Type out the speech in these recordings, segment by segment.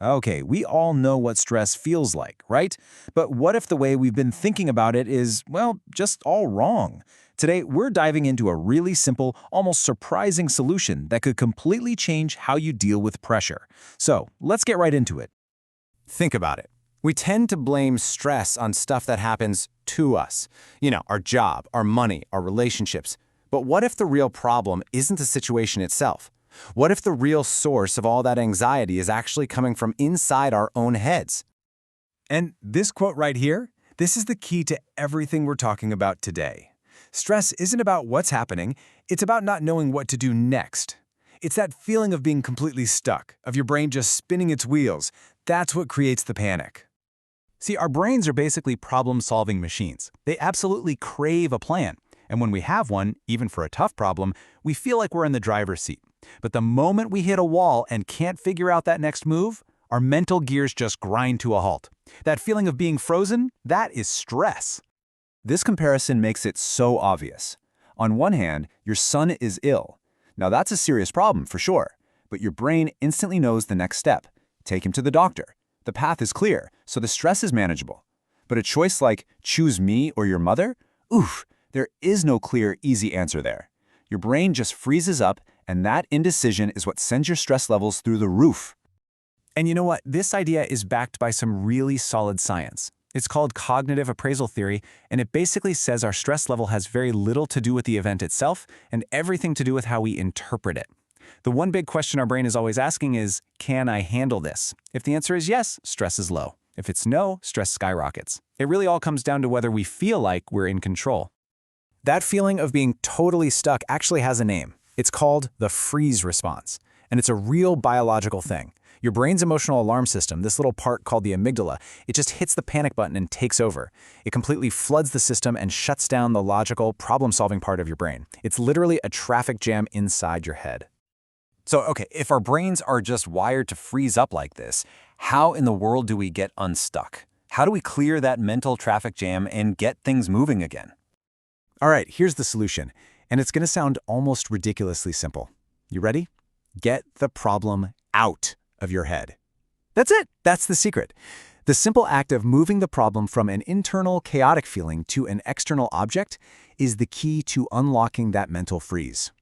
Okay, we all know what stress feels like, right? But what if the way we've been thinking about it is, well, just all wrong? Today, we're diving into a really simple, almost surprising solution that could completely change how you deal with pressure. So, let's get right into it. Think about it. We tend to blame stress on stuff that happens to us. Our job, our money, our relationships. But what if the real problem isn't the situation itself? What if the real source of all that anxiety is actually coming from inside our own heads? And this quote right here, this is the key to everything we're talking about today. Stress isn't about what's happening, it's about not knowing what to do next. It's that feeling of being completely stuck, of your brain just spinning its wheels. That's what creates the panic. See, our brains are basically problem-solving machines. They absolutely crave a plan. And when we have one, even for a tough problem, we feel like we're in the driver's seat. But the moment we hit a wall and can't figure out that next move, our mental gears just grind to a halt. That feeling of being frozen, that is stress. This comparison makes it so obvious. On one hand, your son is ill. Now that's a serious problem for sure, but your brain instantly knows the next step. Take him to the doctor. The path is clear, so the stress is manageable. But a choice like choose me or your mother? Oof, there is no clear, easy answer there. Your brain just freezes up, and that indecision is what sends your stress levels through the roof. And you know what? This idea is backed by some really solid science. It's called Cognitive Appraisal Theory, and it basically says our stress level has very little to do with the event itself and everything to do with how we interpret it. The one big question our brain is always asking is, can I handle this? If the answer is yes, stress is low. If it's no, stress skyrockets. It really all comes down to whether we feel like we're in control. That feeling of being totally stuck actually has a name. It's called the freeze response, and it's a real biological thing. Your brain's emotional alarm system, this little part called the amygdala, it just hits the panic button and takes over. It completely floods the system and shuts down the logical, problem-solving part of your brain. It's literally a traffic jam inside your head. So, okay, if our brains are just wired to freeze up like this, how in the world do we get unstuck? How do we clear that mental traffic jam and get things moving again? All right, here's the solution, and it's going to sound almost ridiculously simple. You ready? Get the problem out of your head. That's it. That's the secret. The simple act of moving the problem from an internal, chaotic feeling to an external object is the key to unlocking that mental freeze.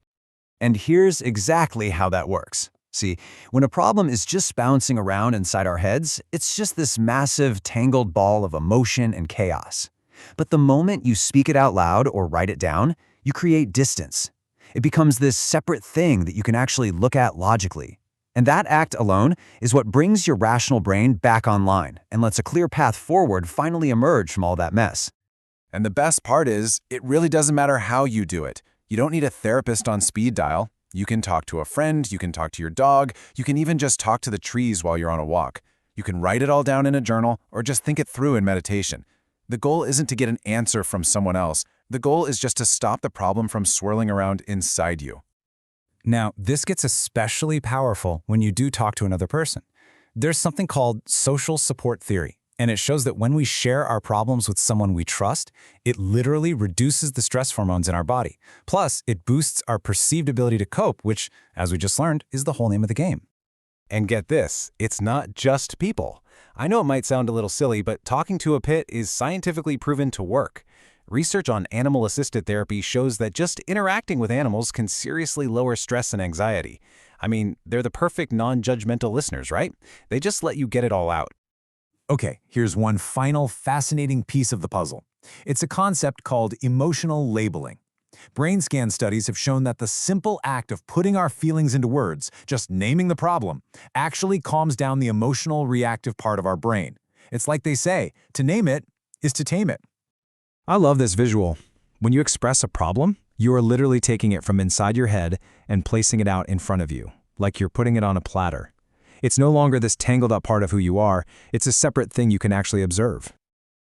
And here's exactly how that works. See, when a problem is just bouncing around inside our heads, it's just this massive, tangled ball of emotion and chaos. But the moment you speak it out loud or write it down, you create distance. It becomes this separate thing that you can actually look at logically. And that act alone is what brings your rational brain back online and lets a clear path forward finally emerge from all that mess. And the best part is, it really doesn't matter how you do it. You don't need a therapist on speed dial. You can talk to a friend, you can talk to your dog, you can even just talk to the trees while you're on a walk. You can write it all down in a journal or just think it through in meditation. The goal isn't to get an answer from someone else. The goal is just to stop the problem from swirling around inside you. Now, this gets especially powerful when you do talk to another person. There's something called social support theory, and it shows that when we share our problems with someone we trust, it literally reduces the stress hormones in our body. Plus, it boosts our perceived ability to cope, which, as we just learned, is the whole name of the game. And get this, it's not just people. I know it might sound a little silly, but talking to a pet is scientifically proven to work. Research on animal-assisted therapy shows that just interacting with animals can seriously lower stress and anxiety. I mean, they're the perfect non-judgmental listeners, right? They just let you get it all out. Okay, here's one final fascinating piece of the puzzle. It's a concept called emotional labeling. Brain scan studies have shown that the simple act of putting our feelings into words, just naming the problem, actually calms down the emotional reactive part of our brain. It's like they say, to name it is to tame it. I love this visual. When you express a problem, you are literally taking it from inside your head and placing it out in front of you, like you're putting it on a platter. It's no longer this tangled up part of who you are, it's a separate thing you can actually observe.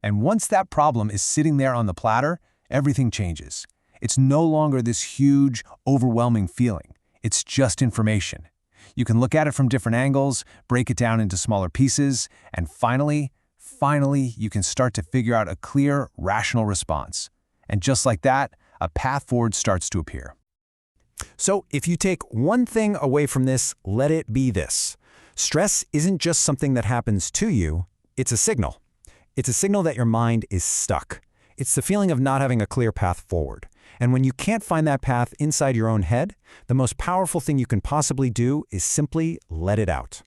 And once that problem is sitting there on the platter, everything changes. It's no longer this huge, overwhelming feeling. It's just information. You can look at it from different angles, break it down into smaller pieces, and finally, you can start to figure out a clear, rational response. And just like that, a path forward starts to appear. So if you take one thing away from this, let it be this. Stress isn't just something that happens to you, it's a signal. It's a signal that your mind is stuck. It's the feeling of not having a clear path forward. And when you can't find that path inside your own head, the most powerful thing you can possibly do is simply let it out.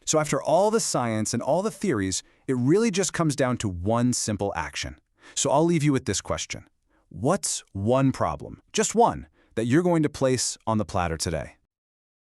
So after all the science and all the theories, it really just comes down to one simple action. So I'll leave you with this question. What's one problem, just one, that you're going to place on the platter today?